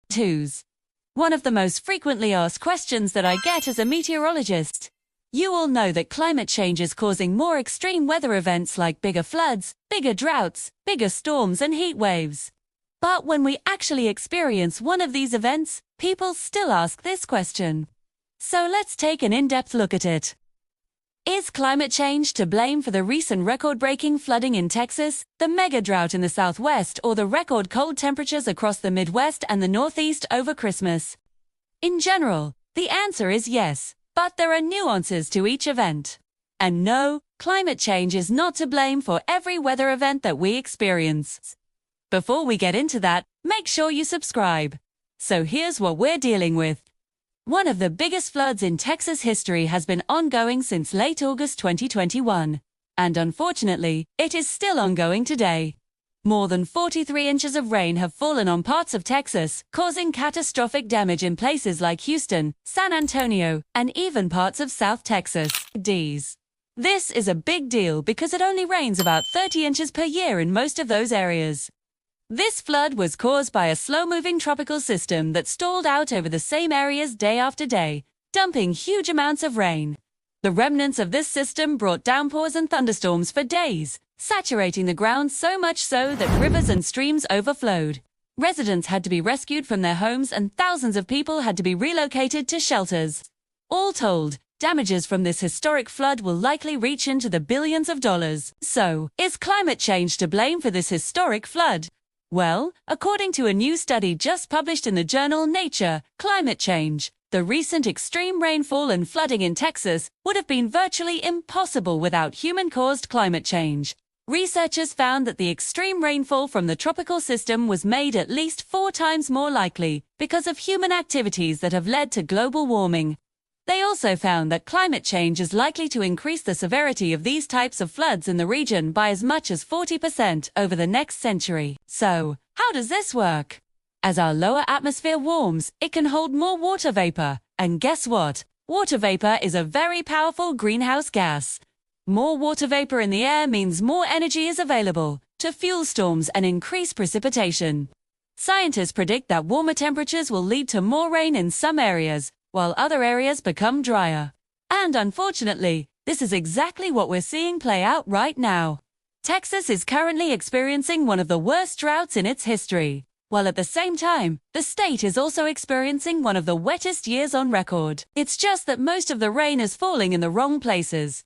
Twos. One of the most frequently asked questions that I get as a meteorologist. You all know that climate change is causing more extreme weather events like bigger floods, bigger droughts, bigger storms and heat waves. But when we actually experience one of these events, people still ask this question. So let's take an in-depth look at it. Is climate change to blame for the recent record-breaking flooding in Texas, the mega drought in the Southwest, or the record cold temperatures across the Midwest and the Northeast over Christmas? In general, the answer is yes, but there are nuances to each event. And no, climate change is not to blame for every weather event that we experience. Before we get into that, make sure you subscribe. So here's what we're dealing with. One of the biggest floods in Texas history has been ongoing since late August 2021. And unfortunately, it is still ongoing today. More than 43 inches of rain have fallen on parts of Texas, causing catastrophic damage in places like Houston, San Antonio, and even parts of South Texas. This is a big deal because it only rains about 30 inches per year in most of those areas. This flood was caused by a slow-moving tropical system that stalled out over the same areas day after day, dumping huge amounts of rain. The remnants of this system brought downpours and thunderstorms for days, saturating the ground so much so that rivers and streams overflowed. Residents had to be rescued from their homes and thousands of people had to be relocated to shelters. All told, damages from this historic flood will likely reach into the billions of dollars. So, is climate change to blame for this historic flood? Well, according to a new study just published in the journal Nature, Climate Change, the recent extreme rainfall and flooding in Texas would have been virtually impossible without human-caused climate change. Researchers found that the extreme rainfall from the tropical system was made at least 4 times more likely because of human activities that have led to global warming. They also found that climate change is likely to increase the severity of these types of floods in the region by as much as 40% over the next century. So, how does this work? As our lower atmosphere warms, it can hold more water vapor. And guess what? Water vapor is a very powerful greenhouse gas. More water vapor in the air means more energy is available to fuel storms and increase precipitation. Scientists predict that warmer temperatures will lead to more rain in some areas, while other areas become drier. And unfortunately, this is exactly what we're seeing play out right now. Texas is currently experiencing one of the worst droughts in its history, while at the same time, the state is also experiencing one of the wettest years on record. It's just that most of the rain is falling in the wrong places.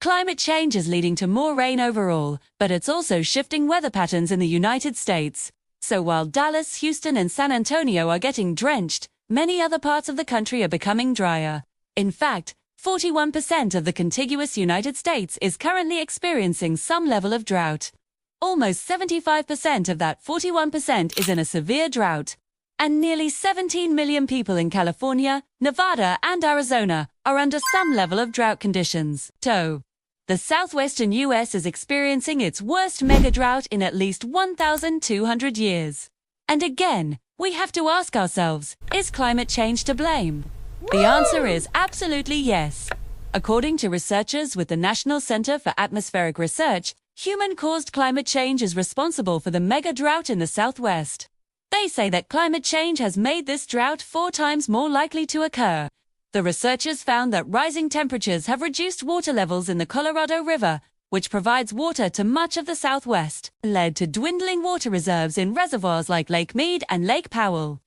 Climate change is leading to more rain overall, but it's also shifting weather patterns in the United States. So while Dallas, Houston, and San Antonio are getting drenched, many other parts of the country are becoming drier. In fact, 41% of the contiguous United States is currently experiencing some level of drought. Almost 75% of that 41% is in a severe drought. And nearly 17 million people in California, Nevada, and Arizona are under some level of drought conditions. The southwestern U.S. is experiencing its worst mega drought in at least 1,200 years. And again, we have to ask ourselves, is climate change to blame? The answer is absolutely yes. According to researchers with the National Center for Atmospheric Research, human-caused climate change is responsible for the mega drought in the Southwest. They say that climate change has made this drought 4 times more likely to occur. The researchers found that rising temperatures have reduced water levels in the Colorado River, which provides water to much of the Southwest, led to dwindling water reserves in reservoirs like Lake Mead and Lake Powell.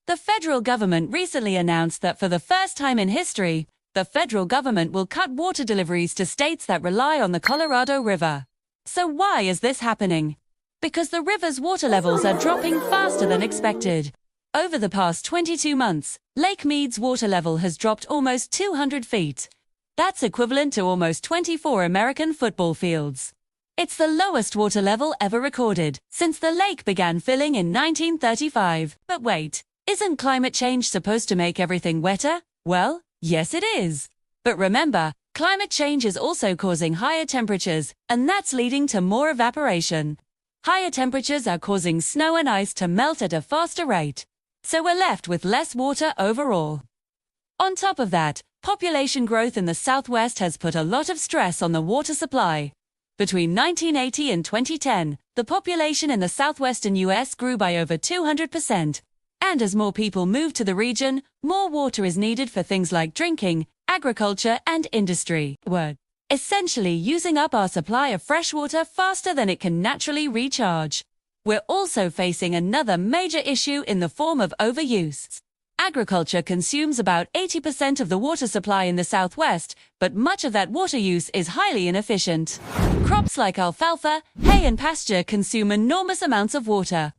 The federal government recently announced that for the first time in history, the federal government will cut water deliveries to states that rely on the Colorado River. So why is this happening? Because the river's water levels are dropping faster than expected. Over the past 22 months, Lake Mead's water level has dropped almost 200 feet. That's equivalent to almost 24 American football fields. It's the lowest water level ever recorded since the lake began filling in 1935. But wait, isn't climate change supposed to make everything wetter? Well, yes it is. But remember, climate change is also causing higher temperatures, and that's leading to more evaporation. Higher temperatures are causing snow and ice to melt at a faster rate. So we're left with less water overall. On top of that, population growth in the Southwest has put a lot of stress on the water supply. Between 1980 and 2010, the population in the southwestern U.S. grew by over 200%. And as more people move to the region, more water is needed for things like drinking, agriculture, and industry. Essentially using up our supply of fresh water faster than it can naturally recharge. We're also facing another major issue in the form of overuse. Agriculture consumes about 80% of the water supply in the Southwest, but much of that water use is highly inefficient. Crops like alfalfa, hay, and pasture consume enormous amounts of water.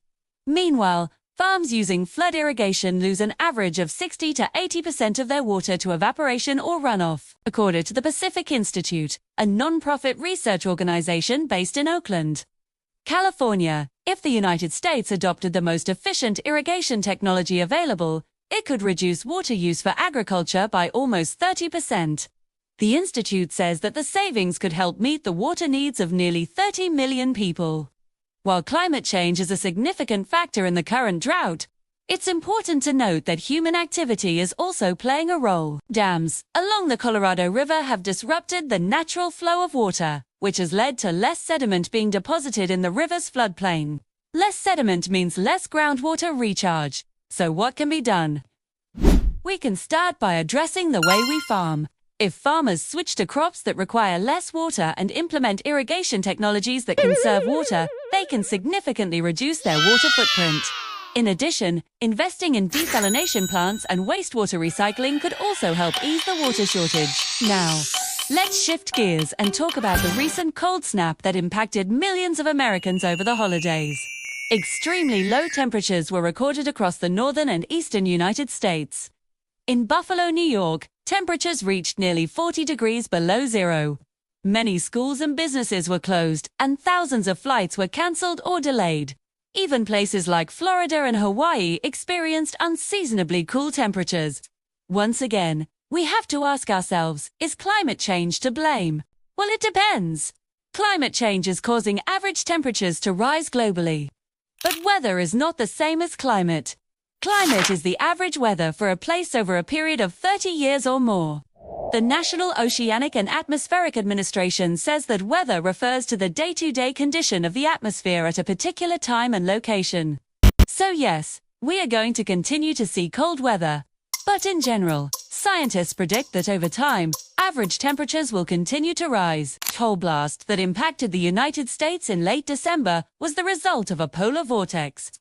Meanwhile, farms using flood irrigation lose an average of 60 to 80% of their water to evaporation or runoff, according to the Pacific Institute, a non-profit research organization based in Oakland, California. If the United States adopted the most efficient irrigation technology available, it could reduce water use for agriculture by almost 30%. The Institute says that the savings could help meet the water needs of nearly 30 million people. While climate change is a significant factor in the current drought, it's important to note that human activity is also playing a role. Dams along the Colorado River have disrupted the natural flow of water, which has led to less sediment being deposited in the river's floodplain. Less sediment means less groundwater recharge. So what can be done? We can start by addressing the way we farm. If farmers switch to crops that require less water and implement irrigation technologies that conserve water, they can significantly reduce their water footprint. In addition, investing in desalination plants and wastewater recycling could also help ease the water shortage. Now, let's shift gears and talk about the recent cold snap that impacted millions of Americans over the holidays. Extremely low temperatures were recorded across the northern and eastern United States. In Buffalo, New York, temperatures reached nearly 40 degrees below zero. Many schools and businesses were closed, and thousands of flights were cancelled or delayed. Even places like Florida and Hawaii experienced unseasonably cool temperatures. Once again, we have to ask ourselves, is climate change to blame? Well, it depends. Climate change is causing average temperatures to rise globally. But weather is not the same as climate. Climate is the average weather for a place over a period of 30 years or more. The National Oceanic and Atmospheric Administration says that weather refers to the day-to-day condition of the atmosphere at a particular time and location. So yes, we are going to continue to see cold weather. But in general, scientists predict that over time, average temperatures will continue to rise. Cold blast that impacted the United States in late December was the result of a polar vortex.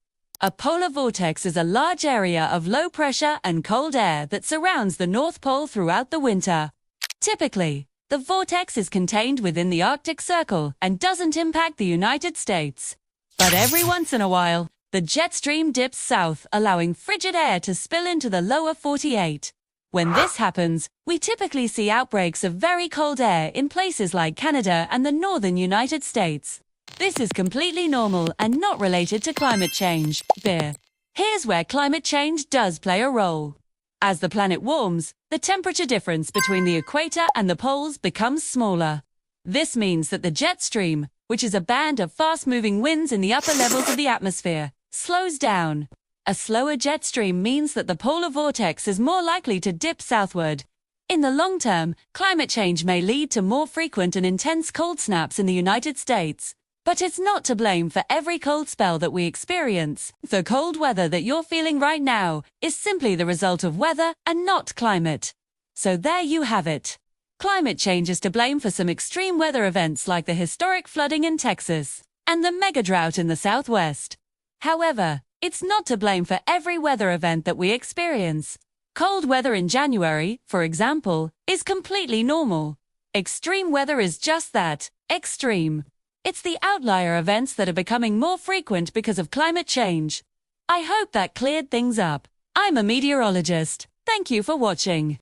A polar vortex is a large area of low pressure and cold air that surrounds the North Pole throughout the winter. Typically, the vortex is contained within the Arctic Circle and doesn't impact the United States. But every once in a while, the jet stream dips south, allowing frigid air to spill into the lower 48. When this happens, we typically see outbreaks of very cold air in places like Canada and the northern United States. This is completely normal and not related to climate change. Here's where climate change does play a role. As the planet warms, the temperature difference between the equator and the poles becomes smaller. This means that the jet stream, which is a band of fast-moving winds in the upper levels of the atmosphere, slows down. A slower jet stream means that the polar vortex is more likely to dip southward. In the long term, climate change may lead to more frequent and intense cold snaps in the United States. But it's not to blame for every cold spell that we experience. The cold weather that you're feeling right now is simply the result of weather and not climate. So there you have it. Climate change is to blame for some extreme weather events like the historic flooding in Texas and the mega drought in the Southwest. However, it's not to blame for every weather event that we experience. Cold weather in January, for example, is completely normal. Extreme weather is just that, extreme. It's the outlier events that are becoming more frequent because of climate change. I hope that cleared things up. I'm a meteorologist. Thank you for watching.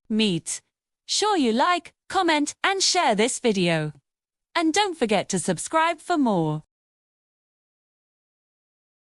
Sure you like, comment, and share this video. And don't forget to subscribe for more.